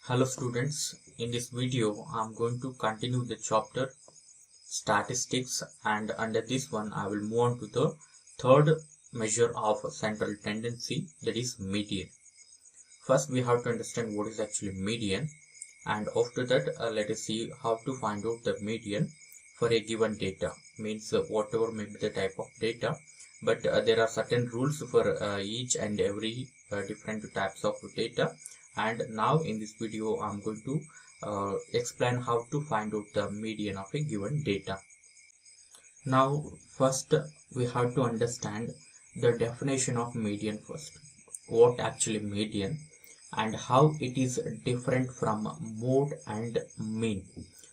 Hello students, in this video I'm going to continue the chapter statistics, and under this one I will move on to the third measure of central tendency, that is median. First we have to understand what is actually median, and after that let us see how to find out the median for a given data, means whatever may be the type of data, but there are certain rules for each and every different types of data. And now in this video I'm going to explain how to find out the median of a given data. Now first we have to understand the definition of median first. What actually median and how it is different from mode and mean.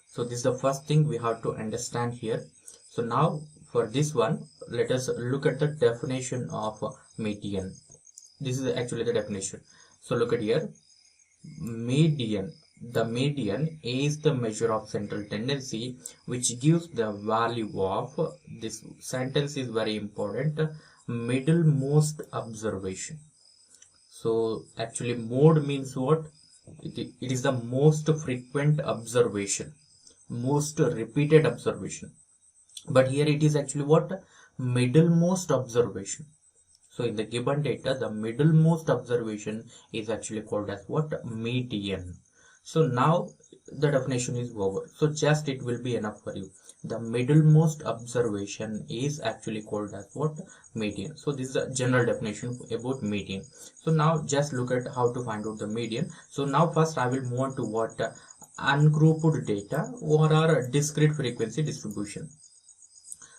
So this is the first thing we have to understand here. So now for this one, let us look at the definition of median. This is actually the definition. So look at here. Median. The median is the measure of central tendency which gives the value of, this sentence is very important, middlemost observation. So actually mode means what? It is the most frequent observation, most repeated observation. But here it is actually what? Middlemost observation. So in the given data, the middlemost observation is actually called as what? Median. So now the definition is over. So just it will be enough for you. The middlemost observation is actually called as what? Median. So this is a general definition about median. So now just look at how to find out the median. So now first I will move on to what? Ungrouped data or our discrete frequency distribution.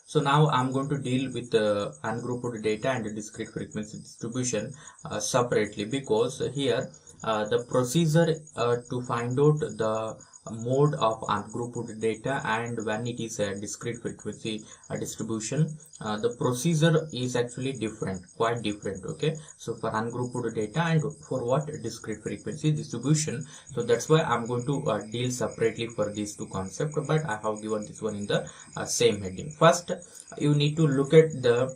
So now I'm going to deal with the ungrouped data and the discrete frequency distribution separately, because here the procedure to find out the mode of ungrouped data and when it is a discrete frequency distribution, the procedure is actually different, quite different. Okay, so for ungrouped data and for what? Discrete frequency distribution. So that's why I'm going to deal separately for these two concepts, but I have given this one in the same heading. First you need to look at the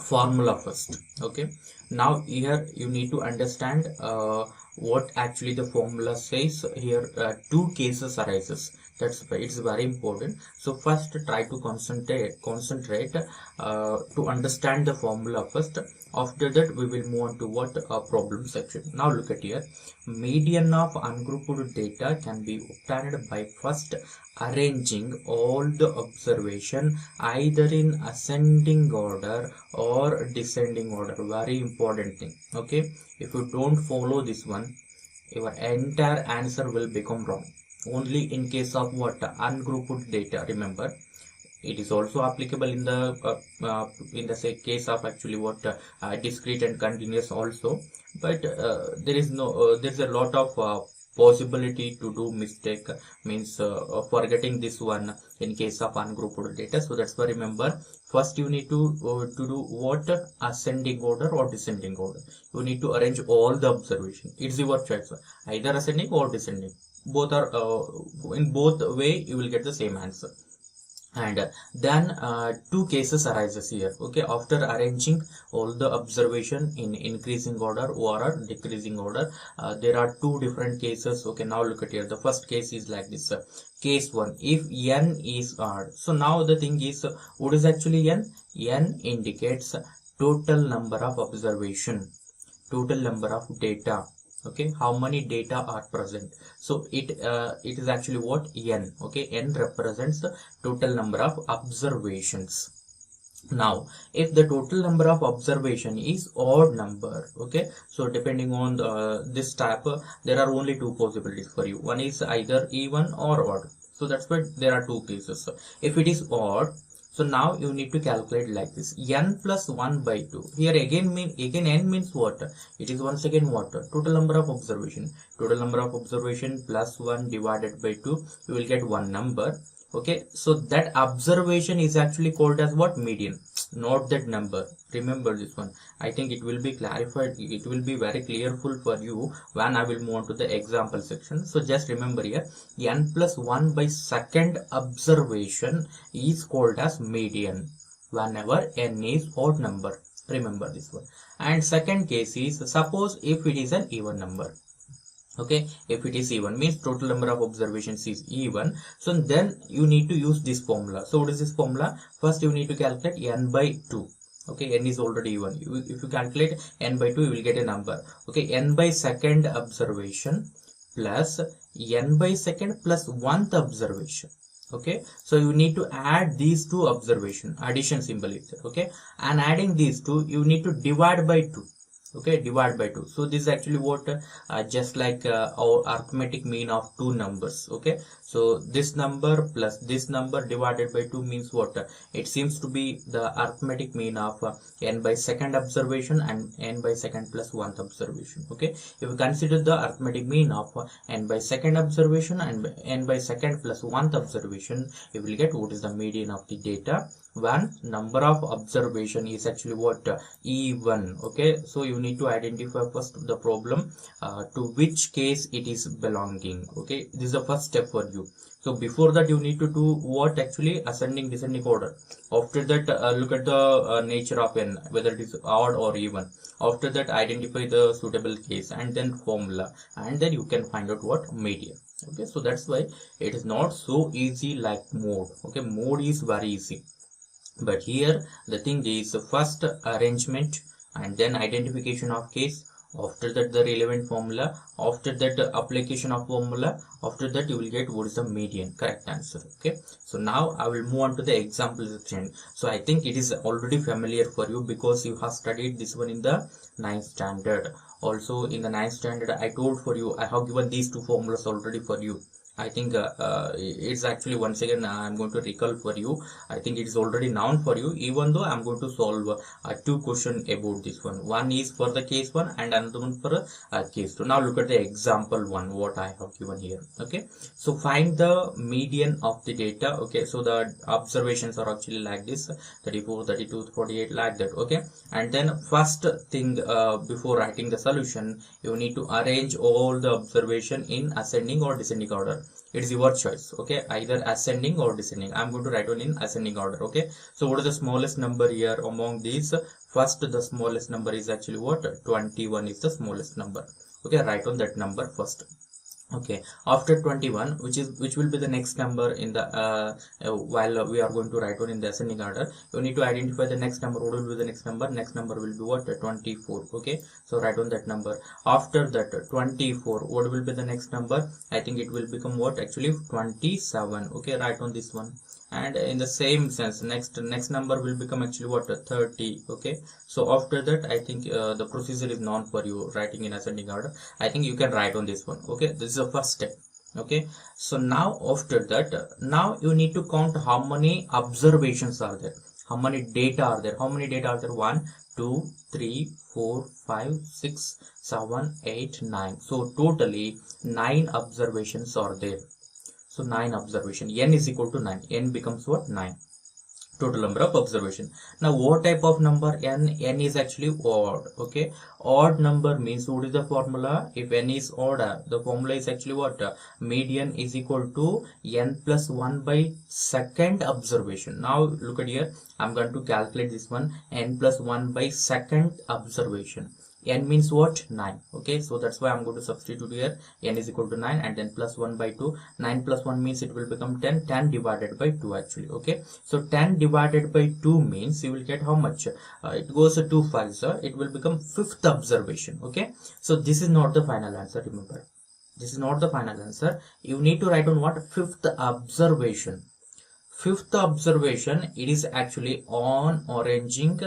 formula first. Okay, now here you need to understand what actually the formula says. Here two cases arises, that's why it's very important. So first try to concentrate to understand the formula first. After that we will move on to what? Problem section. Now look at here. Median of ungrouped data can be obtained by first arranging all the observation either in ascending order or descending order. Very important thing. Okay, if you don't follow this one, your entire answer will become wrong. Only in case of what? Ungrouped data. Remember, it is also applicable in the say case of actually what? Discrete and continuous also, but there is no there's a lot of possibility to do mistake, means forgetting this one in case of ungrouped data. So that's why remember, first you need to do what? Ascending order or descending order. You need to arrange all the observation. It's your choice, either ascending or descending. Both are in both way you will get the same answer. And then two cases arises here. Okay, after arranging all the observation in increasing order or decreasing order, there are two different cases. Okay, now look at here. The first case is like this. Case 1, if n is odd. So now the thing is, what is actually n? N indicates total number of observation, total number of data. Okay, how many data are present. So it is actually what? N. Okay, n represents the total number of observations. Now if the total number of observation is odd number, okay, so depending on this type, there are only two possibilities for you. One is either even or odd. So that's why there are two cases. If it is odd, so now you need to calculate like this: n plus 1 by 2. Here again n means what? It is once again what? Total number of observation. Total number of observation plus 1 divided by 2, you will get one number. Okay, so that observation is actually called as what? Median, not that number. Remember this one. I think it will be clarified, it will be very clearful for you when I will move on to the example section. So just remember here, n plus 1 by second observation is called as median whenever n is odd number. Remember this one. And second case is, suppose if it is an even number. Okay, if it is even means total number of observations is even, so then you need to use this formula. So what is this formula? First you need to calculate n by 2. Okay, n is already even. If you calculate n by 2, you will get a number. Okay, n by second observation plus n by second plus 1th observation. Okay, so you need to add these two observation, addition symbol is there. Okay, and adding these two, you need to divide by 2. Okay, divide by 2. So this is actually what just like our arithmetic mean of two numbers. Okay, so this number plus this number divided by 2 means what? It seems to be the arithmetic mean of n by second observation and n by second plus 1th observation. Okay, if you consider the arithmetic mean of n by second observation and n by second plus 1th observation, you will get what is the median of the data when number of observation is actually what? Even. Okay, so you need to identify first the problem to which case it is belonging. Okay, this is the first step for you. So before that you need to do what? Actually ascending descending order. After that look at the nature of n, whether it is odd or even. After that identify the suitable case and then formula, and then you can find out what? Median. Okay, so that's why it is not so easy like mode. Okay, mode is very easy, but here the thing is first arrangement and then identification of case, after that the relevant formula, after that application of formula, after that you will get what is the median, correct answer. Okay, so now I will move on to the example section. So I think it is already familiar for you because you have studied this one in the 9th standard. Also in the 9th standard I told for you, I have given these two formulas already for you. I think it's actually, once again I'm going to recall for you. I think it is already known for you, even though I'm going to solve two questions about this one. One is for the case 1 and another one for case 2. Now look at the example 1 what I have given here. Okay, so find the median of the data. Okay, so the observations are actually like this: 34, 32, 48, like that. Okay, and then first thing before writing the solution, you need to arrange all the observation in ascending or descending order. It is your choice. Okay, either ascending or descending. I'm going to write on in ascending order. Okay, so what is the smallest number here among these? First the smallest number is actually what? 21 is the smallest number. Okay, write on that number first. Okay, after 21, which will be the next number in the while we are going to write on in the ascending order, you need to identify the next number. What will be the next number? Next number will be what? 24. Okay, so write on that number. After that 24, what will be the next number? I think it will become what? Actually 27. Okay, write on this one. And in the same sense, next number will become actually what? 30. Okay, so after that I think the procedure is known for you, writing in ascending order. I think you can write on this one. Okay, this is the first step. Okay, so now after that, now you need to count how many observations are there, how many data are there. How many data are there? 1, 2, 3, 4, 5, 6, 7, 8, 9. So totally 9 observations are there. So 9 observation, n is equal to 9. N becomes what? 9. Total number of observation. Now what type of number? N is actually odd. Okay, odd number means what is the formula? If n is odd, the formula is actually what? Median is equal to n plus 1 by second observation. Now look at here, I'm going to calculate this one. N plus 1 by second observation. N means what? 9. Okay, so that's why I'm going to substitute here. N is equal to 9 and then plus 1 by 2. 9 plus 1 means it will become 10. 10 divided by 2 actually. Okay, so 10 divided by 2 means you will get how much? It goes to 2 5s. It will become 5th observation. Okay, so this is not the final answer. Remember, this is not the final answer. You need to write on what? 5th observation. 5th observation, it is actually on arranging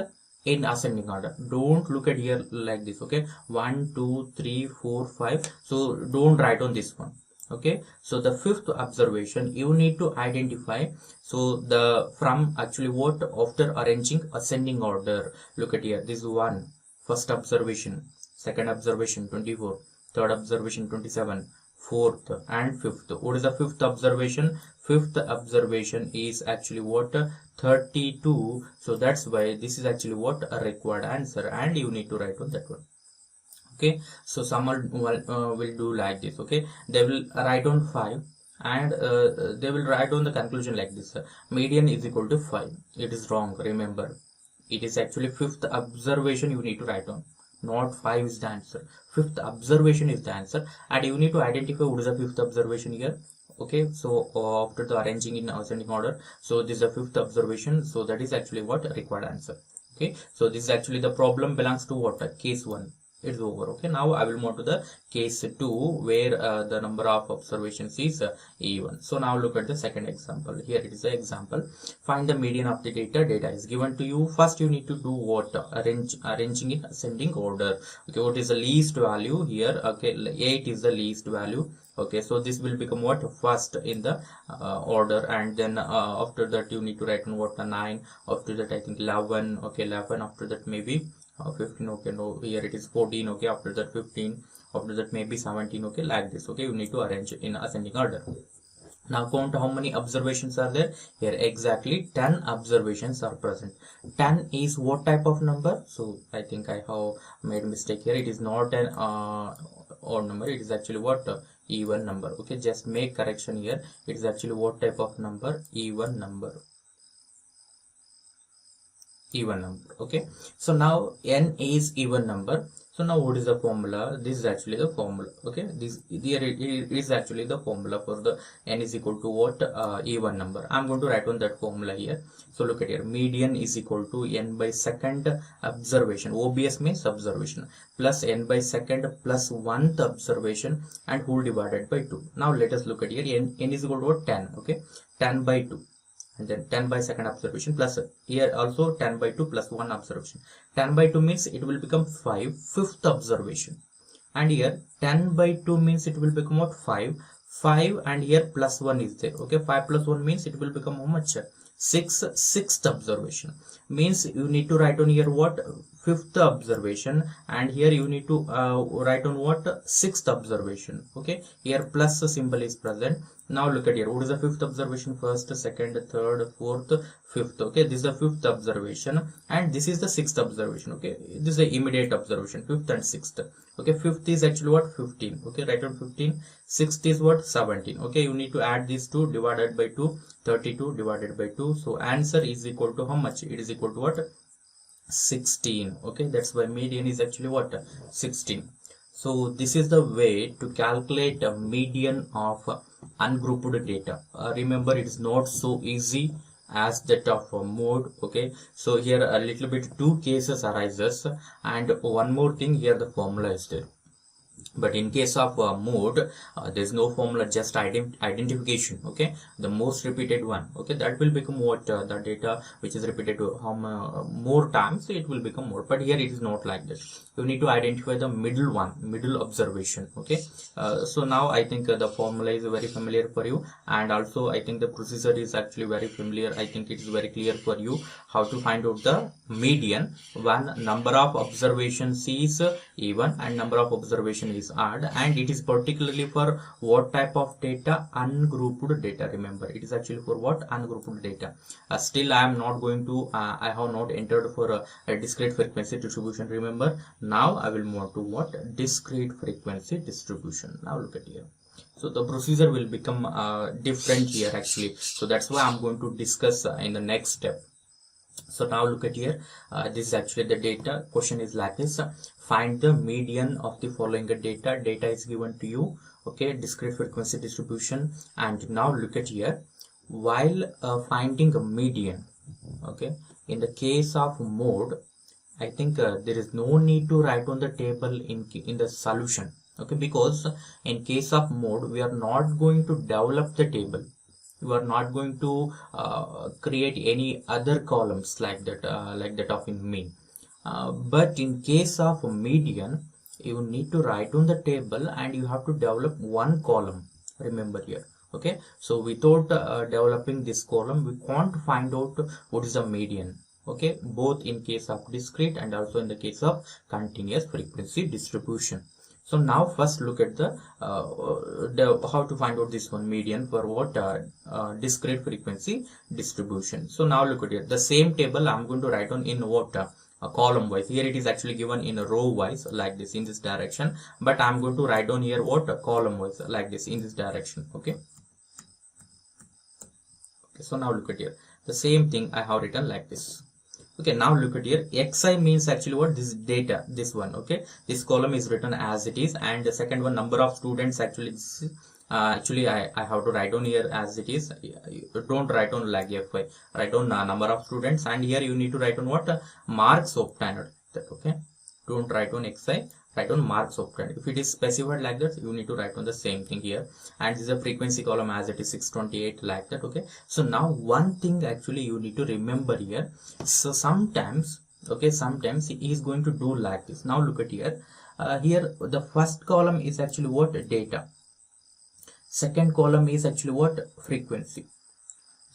in ascending order. Don't look at here like this. Okay, 1 2 3 4 5. So don't write on this one. Okay, so the 5th observation you need to identify. So the from actually what? After arranging ascending order, look at here, this is 1, first observation, second observation 24, third observation 27, 4th and 5th. What is the 5th observation? 5th observation is actually what? 32. So that's why this is actually what? A required answer, and you need to write on that one. Okay, so someone will do like this. Okay, they will write on 5 and they will write on the conclusion like this: median is equal to 5. It is wrong. Remember, it is actually 5th observation you need to write on, not 5 is the answer. Fifth observation is the answer, and you need to identify what is the fifth observation here. Okay, so after the arranging in ascending order, so this is the fifth observation, so that is actually what required answer. Okay, so this is actually the problem belongs to what? Case 1. It's over. Okay, now I will move to the case 2 where the number of observations is even. So now look at the second example. Here it is the example. Find the median of the data. Data is given to you. First you need to do what? Arranging in ascending order. Okay, what is the least value here? Okay, 8 is the least value. Okay, so this will become what? First in the order, and then after that you need to write on what? 9. After that I think 11. Okay, 11. After that maybe 15. Okay, no, here it is 14. Okay, after that 15. After that maybe 17. Okay, like this. Okay, you need to arrange in ascending order. Now count how many observations are there. Here exactly 10 observations are present. 10 is what type of number? So I think I have made a mistake here. It is not an odd number. It is actually what? Even number. Okay, just make correction here. It is actually what type of number? Even number. Even number. Okay, so now n is even number. So now what is the formula? This is actually the formula. Okay, this here it is actually the formula for the n is equal to what? Even number. I'm going to write on that formula here. So look at here, median is equal to n by second observation. OBS means observation, plus n by second plus 1th observation, and whole divided by 2. Now let us look at here. N is equal to what? 10. Okay, 10 by 2. And then 10 by second observation, plus here also 10 by 2 plus 1 observation. 10 by 2 means it will become 5, fifth observation. And here 10 by 2 means it will become what? 5, and here plus 1 is there. Okay, 5 plus 1 means it will become how much? 6, sixth observation. Means you need to write on here what? Fifth observation, and here you need to write on what? Sixth observation. Okay, here plus symbol is present. Now look at here, what is the fifth observation? First, second, third, fourth, fifth. Okay, this is the fifth observation, and this is the sixth observation. Okay, this is the immediate observation, fifth and sixth. Okay, fifth is actually what? 15. Okay, write on 15. Sixth is what? 17. Okay, you need to add these two, divided by 2, 32 divided by 2. So answer is equal to how much? It is equal to what? 16. Okay, that's why median is actually what? 16. So this is the way to calculate a median of ungrouped data. Remember, it is not so easy as that of mode. Okay, so here a little bit two cases arises, and one more thing, here the formula is there. But in case of mode, there's no formula, just identification. Okay, the most repeated one. Okay, that will become what? The data which is repeated more times, it will become more. But here it is not like that. You need to identify the middle one, middle observation. Okay, so now I think the formula is very familiar for you, and also I think the procedure is actually very familiar. I think it is very clear for you how to find out the median when number of observations is even and number of observation is odd, and it is particularly for what type of data? Ungrouped data. Remember, it is actually for what? Ungrouped data. Still I am not going to I have not entered for a discrete frequency distribution. Remember, now I will move to what? Discrete frequency distribution. Now look at here. So the procedure will become different here actually. So that's why I'm going to discuss in the next step. So now look at here, this is actually the data. Question is like this: find the median of the following data. Data is given to you. Okay, discrete frequency distribution. And now look at here, while finding a median, okay, in the case of mode, I think there is no need to write on the table in the solution. Okay, because in case of mode, we are not going to develop the table. You are not going to create any other columns like that of in mean. But in case of median, you need to write on the table and you have to develop one column. Remember here. Okay, so without developing this column, we can't find out what is the median. Okay, both in case of discrete and also in the case of continuous frequency distribution. So now first look at the how to find out this one, median for what? Discrete frequency distribution. So now look at it, the same table I'm going to write on in what? A column wise. Here it is actually given in a row wise like this in this direction, but I'm going to write down here what? A column wise like this in this direction. Okay, so now look at here, the same thing I have written like this. Okay, now look at here. Xi means actually what? This data, this one. Okay, this column is written as it is, and the second one, number of students. Actually, this is, actually I have to write on here as it is. Don't write on lag fi. Write on number of students, and here you need to write on what? Marks obtained. That okay. Don't write on Xi. Write on marks obtained. If it is specified like that, you need to write on the same thing here. And this is a frequency column as it is 628 like that. Okay, so now one thing actually you need to remember here. So sometimes, okay, sometimes he is going to do like this. Now look at here. Here the first column is actually what? Data. Second column is actually what? Frequency.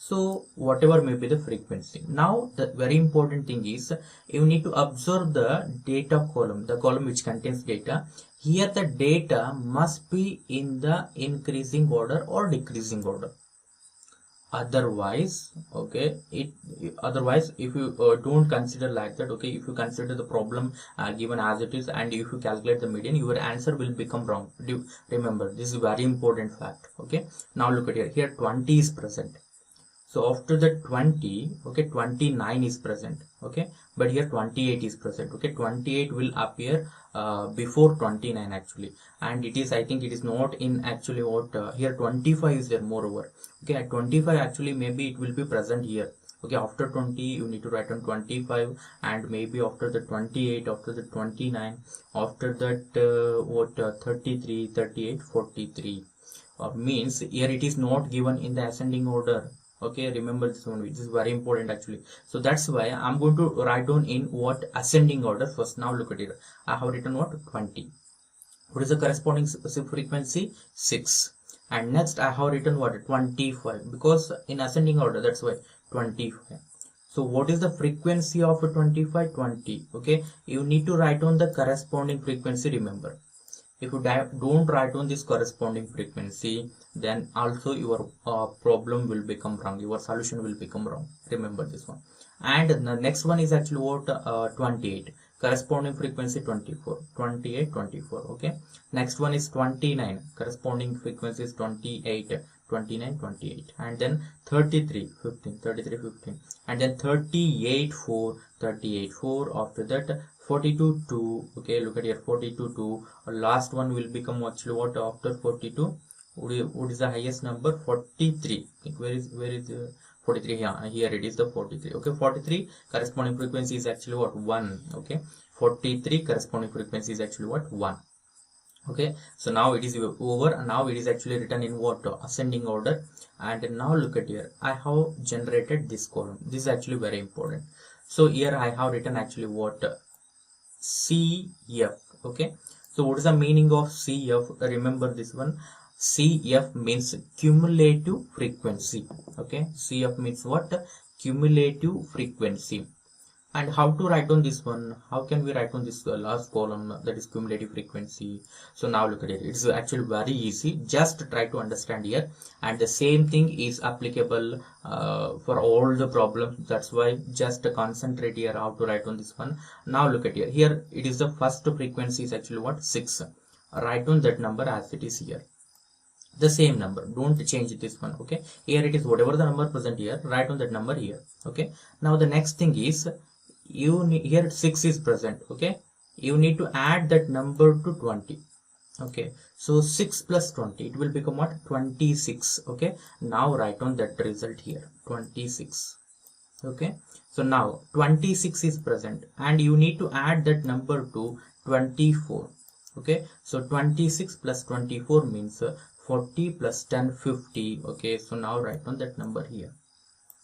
So whatever may be the frequency. Now the very important thing is you need to observe the data column, the column which contains data. Here the data must be in the increasing order or decreasing order. Otherwise, okay, otherwise if you don't consider like that, okay, if you consider the problem given as it is, and if you calculate the median, your answer will become wrong. Remember, this is a very important fact. Okay, now look at here. 20 is present. So after the 20, okay, 29 is present, okay, but here 28 is present. Okay, 28 will appear before 29 actually, and it is, I think it is not in actually what here 25 is there moreover. Okay, at 25 actually maybe it will be present here. Okay, after 20 you need to write on 25, and maybe after the 28, after the 29, after that 33, 38, 43, means here it is not given in the ascending order. Okay, remember this one, which is very important actually. So that's why I'm going to write down in what? Ascending order first. Now look at it. I have written what? 20. What is the corresponding frequency? 6. And next I have written what? 25, because in ascending order, that's why 25. So what is the frequency of 25? 20. Okay, you need to write on the corresponding frequency. Remember, if you don't write on this corresponding frequency, then also your problem will become wrong, your solution will become wrong. Remember this one. And the next one is actually what? 28, corresponding frequency 24, 28, 24. Okay, next one is 29, corresponding frequency is 28, 29, 28, and then 33, 15, 33, 15, and then 38, 4, 38, 4. After that 42, 2. Okay, look at here, 42, 2. Last one will become actually what? After 42, what is the highest number? 43. Where is 43? Yeah, here it is, the 43. Okay, 43 corresponding frequency is actually what? 1. Okay, 43 corresponding frequency is actually what? 1. Okay, so now it is over, and now it is actually written in what? Ascending order. And now look at here, I have generated this column. This is actually very important. So here I have written actually what? CF. Okay, so what is the meaning of CF? Remember this one. CF means cumulative frequency. Okay, CF means what? Cumulative frequency. And how to write on this one? How can we write on this last column, that is cumulative frequency? So now look at it. It's actually very easy. Just try to understand here, and the same thing is applicable for all the problems. That's why just concentrate here how to write on this one. Now look at here. Here it is the first frequency is actually what? 6. Write on that number as it is here. The same number, don't change this one. Okay, here it is whatever the number present here, write on that number here. Okay, now the next thing is, you need, here 6 is present. Okay, you need to add that number to 20. Okay, so 6 plus 20, it will become what? 26. Okay, now write on that result here, 26. Okay, so now 26 is present, and you need to add that number to 24. Okay, so 26 plus 24 means 40 plus 10, 50. Okay, so now write on that number here.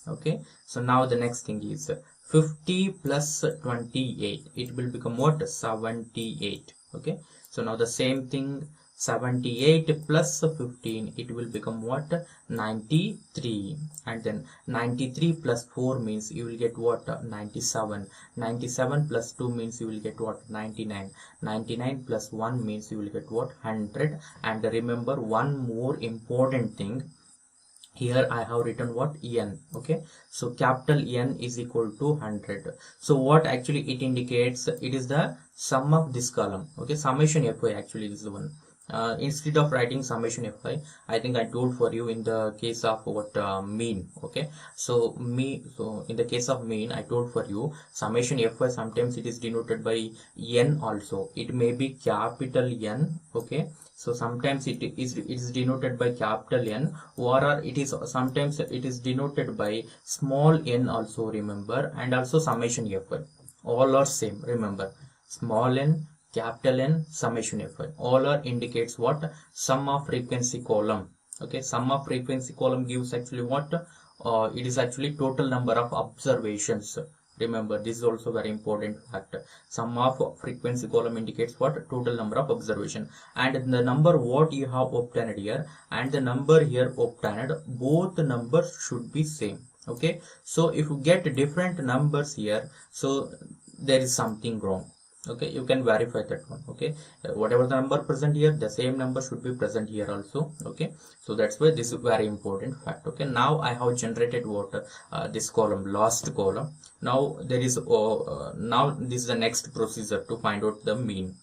Okay, so now the next thing is 50 plus 28, it will become what? 78. Okay, so now the same thing, 78 plus 15, it will become what? 93. And then 93 plus 4 means you will get what? 97. 97 plus 2 means you will get what? 99. 99 plus 1 means you will get what? 100. And remember one more important thing. Here I have written what? N. Okay, so capital N is equal to 100. So what actually it indicates? It is the sum of this column. Okay, summation FY actually is the one. instead of writing summation fi, I think I told for you in the case of what mean. Okay, so in the case of mean, I told for you summation fi sometimes it is denoted by n also. It may be capital N. Okay, so sometimes it is denoted by capital N, or it is sometimes it is denoted by small n also, remember. And also summation fi, all are same, remember. Small n, capital N, summation fi, all are indicates what? Sum of frequency column. Okay, sum of frequency column gives actually what? It is actually total number of observations. Remember, this is also very important fact. Sum of frequency column indicates what? Total number of observation. And the number what you have obtained here and the number here obtained, both numbers should be same. Okay, so if you get different numbers here, so there is something wrong. Okay, you can verify that one. Okay, whatever the number present here, the same number should be present here also. Okay, so that's why this is very important fact. Okay, now I have generated what? This column, last column. Now there is now this is the next procedure to find out the mean.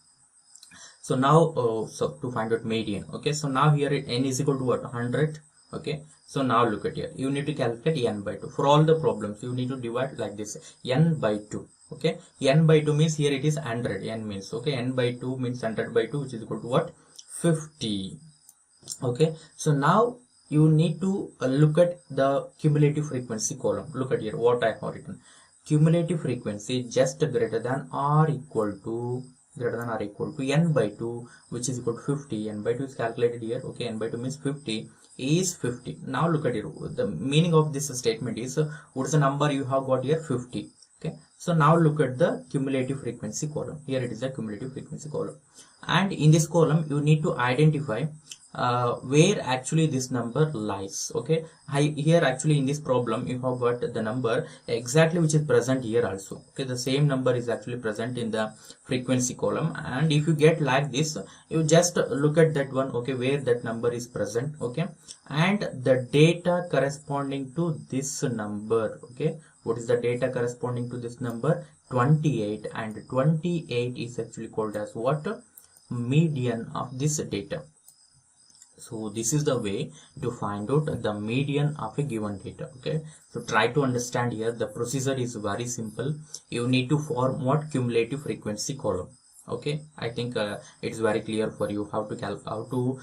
So now so to find out median. Okay, so now here n is equal to what? 100. Okay, so now look at here, you need to calculate n by 2 for all the problems. You need to divide like this, n by 2. Okay, n by 2 means here it is 100. N means, okay, n by 2 means 100 by 2, which is equal to what? 50. Okay, so now you need to look at the cumulative frequency column. Look at here what I have written. Cumulative frequency just greater than or equal to n by 2, which is equal to 50. N by 2 is calculated here. Okay, n by 2 means 50 is 50. Now look at here, the meaning of this statement is what is the number you have got here? 50. Okay, so now look at the cumulative frequency column. Here it is a cumulative frequency column, and in this column you need to identify where actually this number lies. Okay, here actually in this problem you have got the number exactly which is present here also. Okay, the same number is actually present in the frequency column, and if you get like this, you just look at that one. Okay, where that number is present. Okay, and the data corresponding to this number. Okay, what is the data corresponding to this number? 28, and 28 is actually called as what? Median of this data. So this is the way to find out the median of a given data. Okay, so try to understand here. The procedure is very simple. You need to form what? Cumulative frequency column. Okay, I think it's very clear for you how to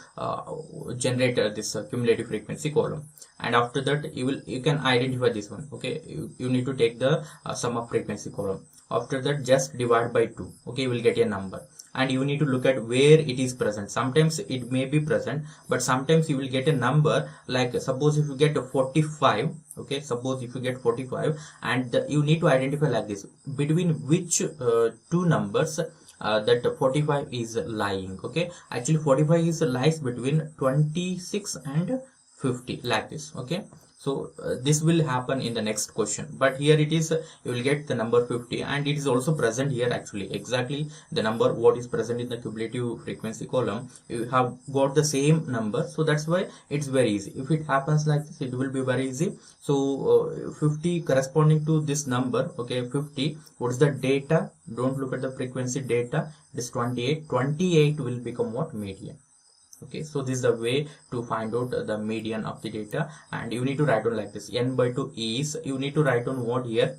generate this cumulative frequency column. And after that you can identify this one. Okay, you need to take the sum of frequency column. After that just divide by 2. Okay, you will get a number, and you need to look at where it is present. Sometimes it may be present, but sometimes you will get a number, like suppose if you get 45. Okay, suppose if you get 45, and you need to identify like this, between which two numbers that 45 is lying. Okay, actually 45 is lies between 26 and 50, like this. Okay, so this will happen in the next question, but here it is you will get the number 50, and it is also present here actually exactly the number what is present in the cumulative frequency column. You have got the same number, so that's why it's very easy. If it happens like this, it will be very easy. So 50 corresponding to this number. Okay, 50, what is the data? Don't look at the frequency data. It is 28. 28 will become what? Median. Okay, so this is the way to find out the median of the data, and you need to write down like this. N by 2 is, you need to write down what here?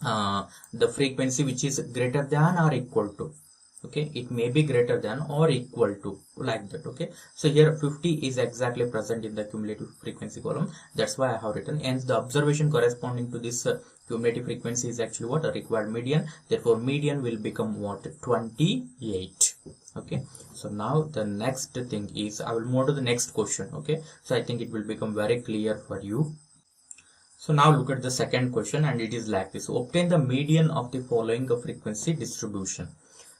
The frequency which is greater than or equal to. Okay, it may be greater than or equal to, like that. Okay, so here 50 is exactly present in the cumulative frequency column. That's why I have written, and the observation corresponding to this cumulative frequency is actually what? A required median. Therefore median will become what? 28. Okay, so now the next thing is, I will move to the next question. Okay, so I think it will become very clear for you. So now look at the second question, and it is like this. Obtain the median of the following frequency distribution.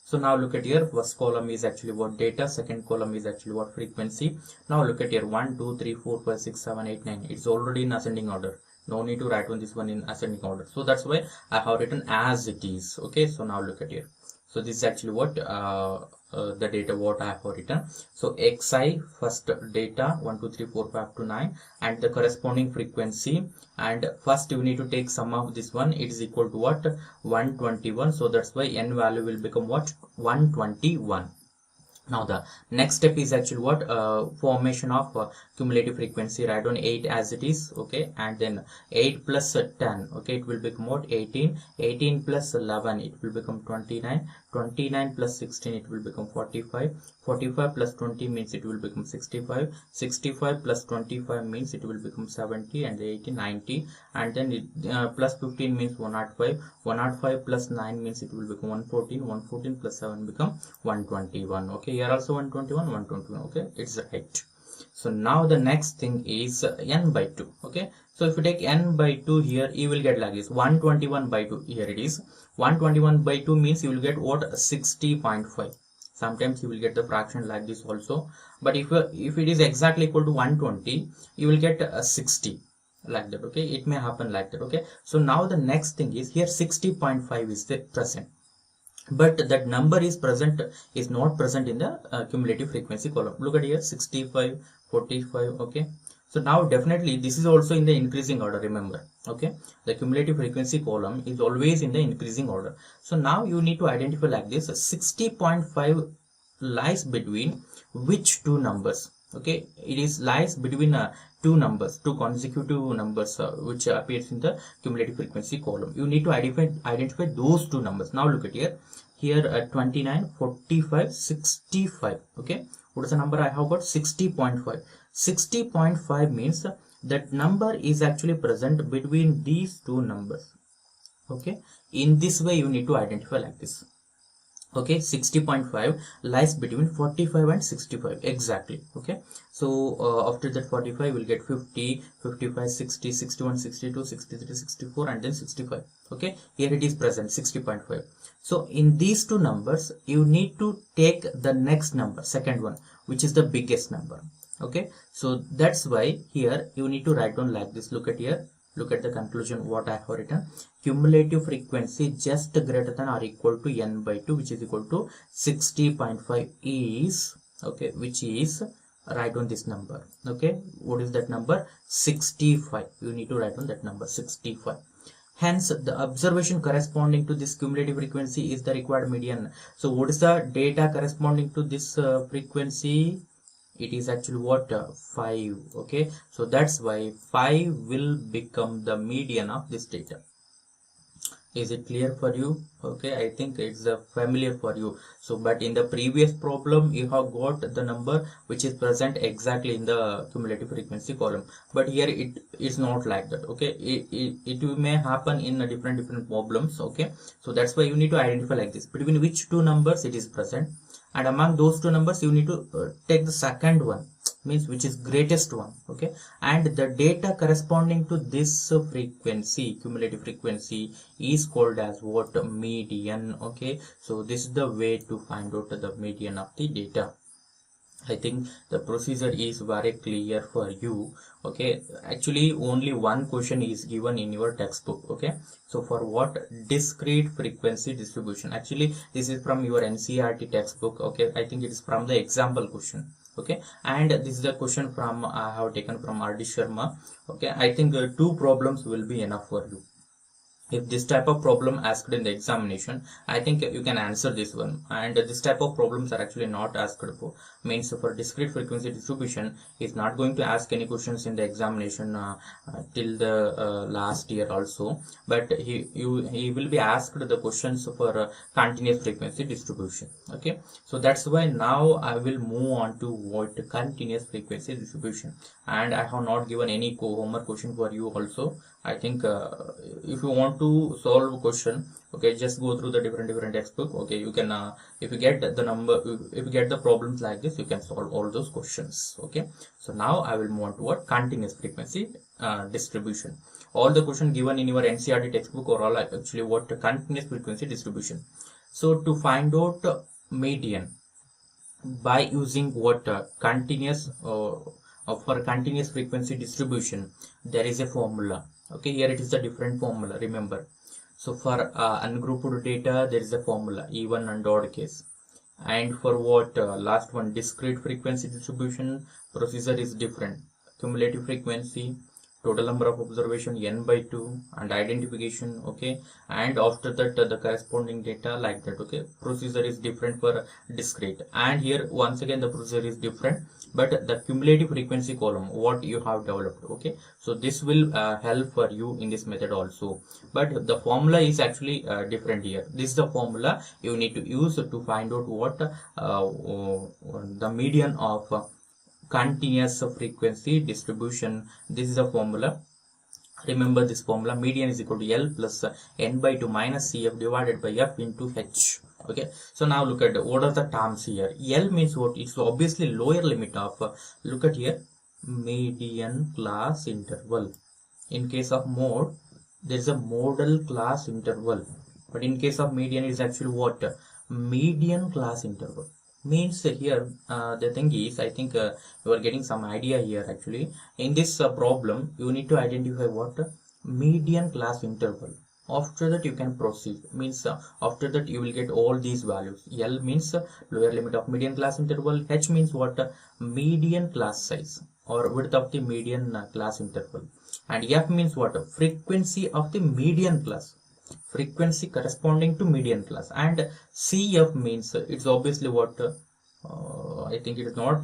So now look at here, first column is actually what? Data. Second column is actually what? Frequency. Now look at here, 1 2 3 4 5 6 7 8 9. It's already in ascending order. No need to write on this one in ascending order, so that's why I have written as it is. Okay, so now look at here. So this is actually what the data what I have written. So xi, first data 1 2 3 4 5 to 9, and the corresponding frequency, and first you need to take sum of this one. It is equal to what? 121. So that's why n value will become what? 121. Now the next step is actually what, formation of cumulative frequency. Write down 8 as it is, okay, and then 8 plus 10, okay, it will become what, 18, 18 plus 11, it will become 29, 29 plus 16, it will become 45, 45 plus 20 means it will become 65, 65 plus 25 means it will become 70, and 80, 90, and then plus 15 means 105, 105 plus 9 means it will become 114, 114 plus 7 become 121. Okay, here also 121, 121. Okay, it's right. So now the next thing is n by 2. Okay, so if you take n by 2 here, you will get like this, 121 by 2. Here it is 121 by 2 means you will get what, 60.5. Sometimes you will get the fraction like this also, but if it is exactly equal to 120, you will get 60 like that. Okay, it may happen like that. Okay, so now the next thing is here 60.5 is the present, but that number is not present in the cumulative frequency column. Look at here, 65, 45. Okay, so now definitely this is also in the increasing order, remember. Okay, the cumulative frequency column is always in the increasing order. So now you need to identify like this, 60.5 lies between which two numbers. Okay, it is lies between two numbers, two consecutive numbers, which appears in the cumulative frequency column. You need to identify those two numbers. Now look at here 29, 45, 65. Okay, what is the number I have got? 60.5. 60.5 means that number is actually present between these two numbers. Okay, in this way you need to identify like this. Okay, 60.5 lies between 45 and 65 exactly. Okay, so after that 45 will get 50, 55, 60, 61, 62, 63, 64, and then 65. Okay, here it is present 60.5. so in these two numbers you need to take the next number, second one, which is the biggest number. Okay, so that's why here you need to write down like this. Look at here, look at the conclusion what I have written. Cumulative frequency just greater than or equal to n by 2, which is equal to 60.5 is, okay, which is, write down this number. Okay, what is that number? 65. You need to write down that number, 65. Hence the observation corresponding to this cumulative frequency is the required median. So what is the data corresponding to this frequency? It is actually what, 5. Okay, so that's why 5 will become the median of this data. Is it clear for you? Okay, I think it's familiar for you. So but in the previous problem you have got the number which is present exactly in the cumulative frequency column, but here it is not like that. Okay, it may happen in a different problems. Okay, so that's why you need to identify like this, between which two numbers it is present, and among those two numbers you need to take the second one, means which is greatest one. Okay, and the data corresponding to this frequency, cumulative frequency, is called as what, median. Okay, so this is the way to find out the median of the data. I think the procedure is very clear for you. Okay, actually only one question is given in your textbook. Okay, so for what, discrete frequency distribution, actually this is from your NCERT textbook. Okay, I think it is from the example question. Okay, and this is the question from I have taken from R.D. Sharma. Okay, I think two problems will be enough for you. If this type of problem asked in the examination, I think you can answer this one. And this type of problems are actually not asked for, means for discrete frequency distribution is not going to ask any questions in the examination till the last year also, but he will be asked the questions for continuous frequency distribution. Okay, so that's why now I will move on to what, continuous frequency distribution, and I have not given any homework question for you also. I think if you want to solve a question, okay, just go through the different textbook. Okay, you can if you get the number, if you get the problems like this, you can solve all those questions. Okay, so now I will move on to what, continuous frequency distribution. All the question given in your NCERT textbook are all actually what, continuous frequency distribution. So to find out median by using what, continuous for continuous frequency distribution, there is a formula. Okay, here it is a different formula, remember. So for ungrouped data there is a formula, even and odd case, and for what, last one, discrete frequency distribution, procedure is different. Cumulative frequency, total number of observation n by 2 and identification, okay, and after that the corresponding data like that, okay. Procedure is different for discrete, and here once again the procedure is different, but the cumulative frequency column what you have developed, okay. So this will help for you in this method also, but the formula is actually different here. This is the formula you need to use to find out what the median of continuous frequency distribution. This is the formula. Remember this formula: median is equal to L plus n by 2 minus CF divided by F into H. Okay, so now look at what are the terms here. L means what? It's obviously lower limit of look at here, median class interval. In case of mode, there is a modal class interval, but in case of median is actually what? Median class interval. Means here the thing is, I think you are getting some idea here. Actually in this problem you need to identify what? Median class interval. After that you can proceed. Means after that you will get all these values. L means lower limit of median class interval. H means what? Median class size or width of the median class interval. And F means what? Frequency of the median class, frequency corresponding to median class. And CF means it's obviously what? I think it is not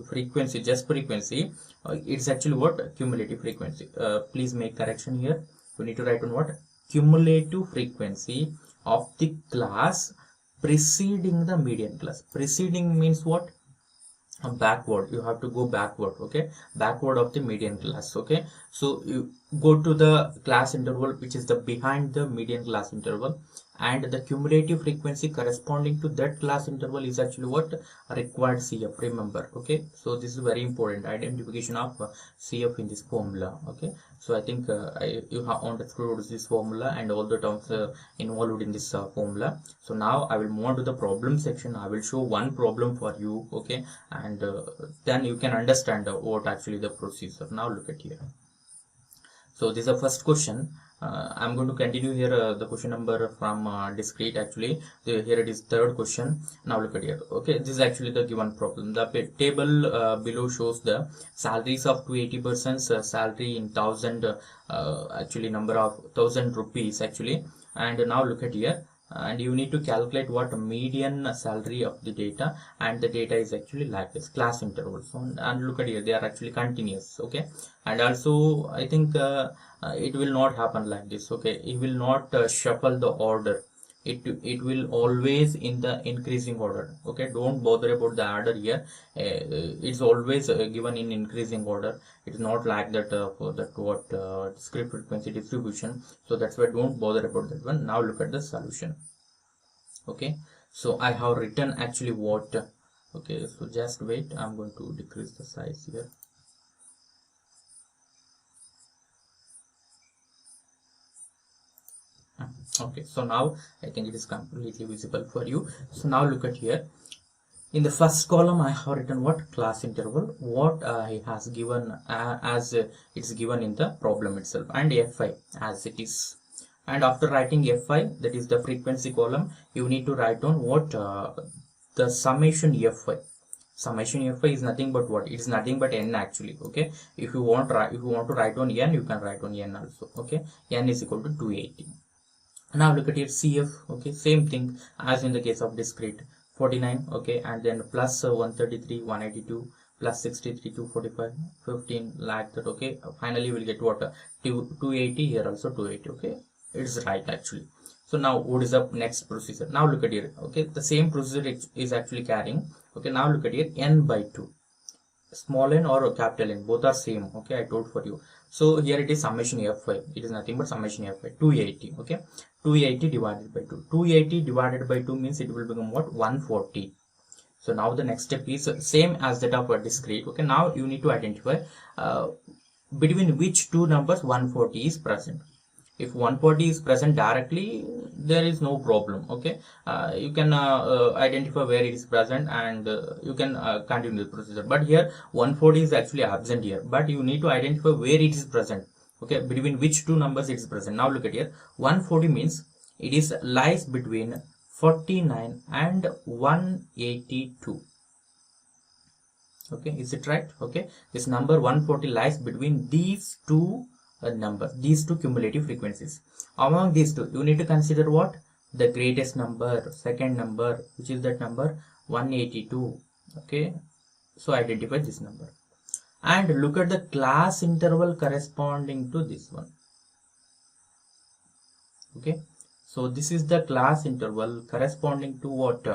frequency, just frequency. It's actually what? Cumulative frequency. Please make correction here. You need to write on what? Cumulative frequency of the class preceding the median class. Preceding means what? Backward. You have to go backward, okay, backward of the median class, okay. So you go to the class interval which is the behind the median class interval, and the cumulative frequency corresponding to that class interval is actually what? Required CF. Remember, okay. So this is very important, identification of CF in this formula, okay. So I think you have understood this formula and all the terms involved in this formula. So now I will move on to the problem section. I will show one problem for you, okay, and then you can understand what actually the procedure. Now look at here. So this is the first question. I'm going to continue here the question number from discrete. Actually here it is third question. Now look at here, okay. This is actually the given problem. The table below shows the salaries of 280 persons salary in thousand, actually number of 1,000 rupees actually. And now look at here, and you need to calculate what? Median salary of the data, and the data is actually like this, class intervals. And look at here, they are actually continuous, okay. And also I think it will not happen like this, okay. It will not shuffle the order. It will always in the increasing order, okay. Don't bother about the order here. It's always given in increasing order. It's not like that for that what discrete frequency distribution. So that's why don't bother about that one. Now look at the solution, okay. So I have written actually what, okay. So just wait, I'm going to decrease the size here. Okay, so now I think it is completely visible for you. So now look at here. In the first column I have written what? Class interval, what he has given as it's given in the problem itself, and Fi as it is. And after writing Fi, that is the frequency column, you need to write down what? The summation Fi. Summation Fi is nothing but what? It is nothing but n actually, okay. If you want to write on n, you can write on n also, okay. N is equal to 280. Now look at here, CF, okay, same thing as in the case of discrete, 49, okay, and then plus 133, 182, plus 63, 245, 15, like that, okay. Finally you will get what? 280, here also 280, okay. It's right actually. So now what is the next procedure? Now look at here, okay, the same procedure is actually carrying, okay. Now look at here, n by 2. Small n or capital N, both are same, okay. I told for you. So here it is summation Fi. It is nothing but summation Fi, 280, okay. 280 divided by 2. 280 divided by 2 means it will become what? 140. So now the next step is same as that of a discrete, okay. Now you need to identify between which two numbers 140 is present. If 140 is present directly, there is no problem, okay. You can identify where it is present, and you can continue the procedure. But here 140 is actually absent here, but you need to identify where it is present, okay, between which two numbers it is present. Now look at here, 140 means it is lies between 49 and 182, Okay, is it right? Okay, this number 140 lies between these two numbers, these two cumulative frequencies. Among these two, you need to consider what? The greatest number, second number, which is that number 182. Okay, so identify this number and look at the class interval corresponding to this one. Okay, so this is the class interval corresponding to what?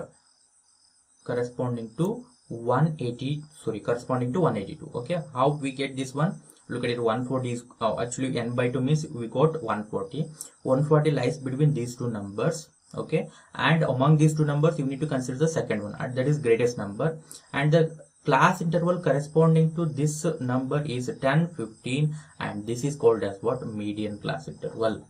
Corresponding to 182. Okay, how we get this one? Look at it. 140 is actually n by 2 means we got 140 lies between these two numbers. Okay, and among these two numbers you need to consider the second one, and that is greatest number, and the class interval corresponding to this number is 10, 15, and this is called as what? Median class interval.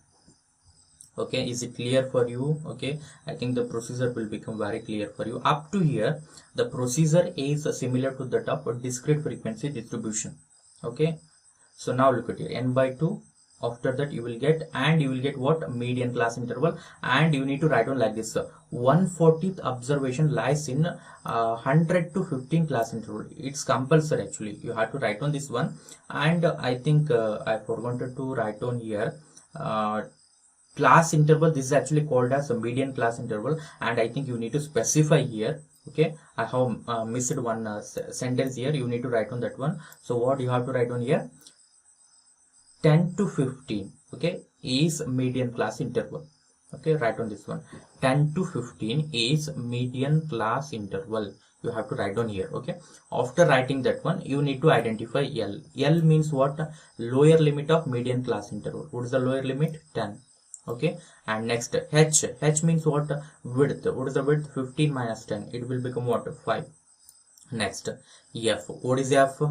Okay, is it clear for you? Okay, I think the procedure will become very clear for you. Up to here the procedure is similar to that of discrete frequency distribution. Okay, so now look at here, n by 2. After that you will get, and you will get what? Median class interval, and you need to write on like this: 1/40th observation lies in 100 to 15 class interval. It's compulsory, actually you have to write on this one. And I think I forgot to write on here class interval. This is actually called as a median class interval, and I think you need to specify here. Okay, I have missed one sentence here. You need to write on that one. So what you have to write on here? 10 to 15, okay, is median class interval. Okay, write on this one. 10 to 15 is median class interval. You have to write on here. Okay, after writing that one, you need to identify L. L means what? Lower limit of median class interval. What is the lower limit? 10. Okay, and next H means what? Width. What is the width? 15 minus 10, it will become what? 5. Next F. What is F?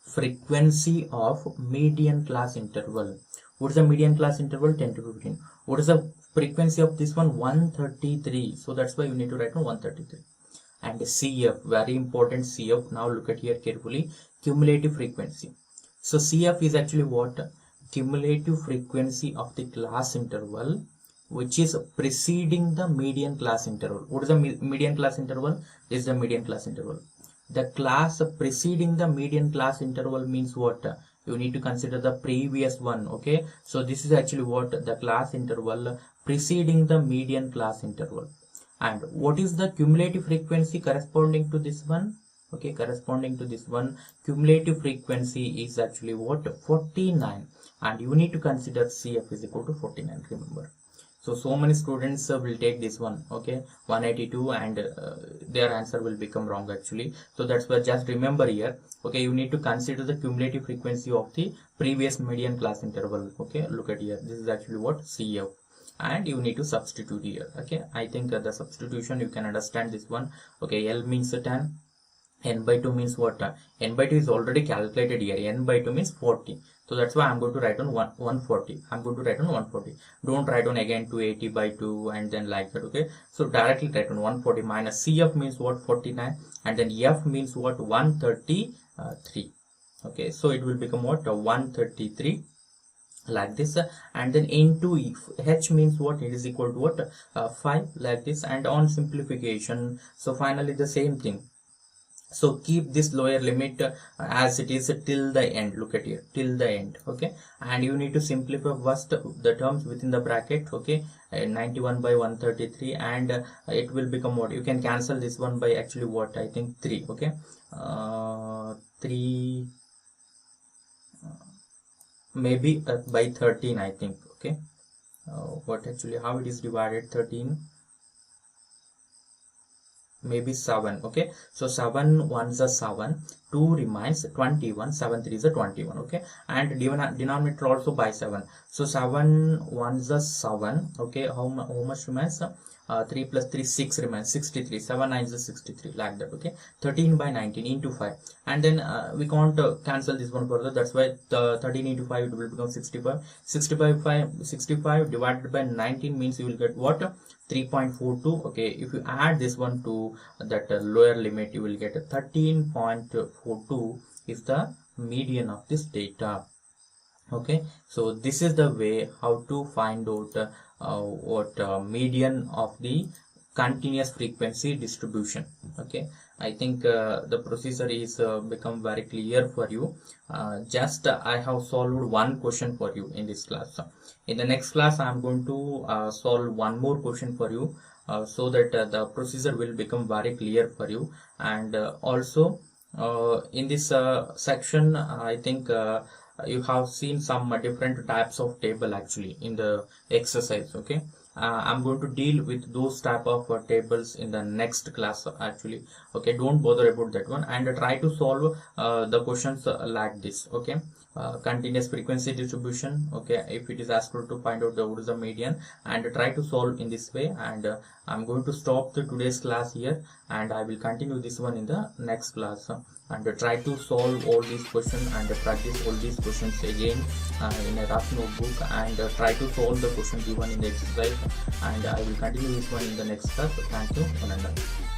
Frequency of median class interval. What is the median class interval? 10 to 15. What is the frequency of this one? 133. So that's why you need to write on 133. And CF, very important, CF. Now look at here carefully. Cumulative frequency. So CF is actually what? Cumulative frequency of the class interval which is preceding the median class interval. What is the median class interval? This is the median class interval. The class preceding the median class interval means what? You need to consider the previous one. Okay, so this is actually what? The class interval preceding the median class interval. And what is the cumulative frequency corresponding to this one? Okay, corresponding to this one, cumulative frequency is actually what? 49. And you need to consider CF is equal to 49, remember. So many students will take this one, okay, 182, and their answer will become wrong actually. So that's why just remember here, okay, you need to consider the cumulative frequency of the previous median class interval. Okay, look at here, this is actually what? CF, and you need to substitute here. Okay, I think the substitution you can understand this one. Okay, L means 10, n by 2 means what? N by 2 is already calculated here. N by 2 means 40. So that's why I'm going to write on 140. I'm going to write on 140. Don't write on again 280 by 2 and then like that. Okay, so directly write on 140 minus CF means what? 49, and then F means what? 133. Okay, so it will become what? 133 like this, and then into H means what? It is equal to what? 5 like this, and on simplification, so finally the same thing. So keep this lower limit as it is till the end. Look at here, till the end. Okay, and you need to simplify first the terms within the bracket. Okay, 91 by 133, and it will become what? You can cancel this one by actually what? I think 3. Okay, 3 maybe by 13, I think. Okay, what actually, how it is divided? 13, maybe 7. Okay, so 7 ones are 7, 2 remains 21, 7 3 is 21. Okay, and denominator also by 7, so 7 ones are 7. Okay, how much remains? 3 plus 3, 6 remains, 63. 7 9 is 63 like that. Okay, 13 by 19 into 5, and then we can't cancel this one further. That's why the 13 into 5 it will become 65. 65 divided by 19 means you will get what? 3.42. okay, if you add this one to that lower limit, you will get 13.42 is the median of this data. Okay, so this is the way how to find out what median of the continuous frequency distribution. Okay, I think the procedure is become very clear for you. Just I have solved one question for you in this class. In the next class I am going to solve one more question for you, so that the procedure will become very clear for you. And also in this section I think you have seen some different types of table actually in the exercise. Okay, I'm going to deal with those type of tables in the next class actually. Okay, don't bother about that one, and try to solve the questions like this. Okay, continuous frequency distribution. Okay, if it is asked to find out what is the median, and try to solve in this way. And I'm going to stop the today's class here, and I will continue this one in the next class. And try to solve all these questions and practice all these questions again in a rough notebook, and try to solve the question given in the exercise. And I will continue this one in the next class. Thank you.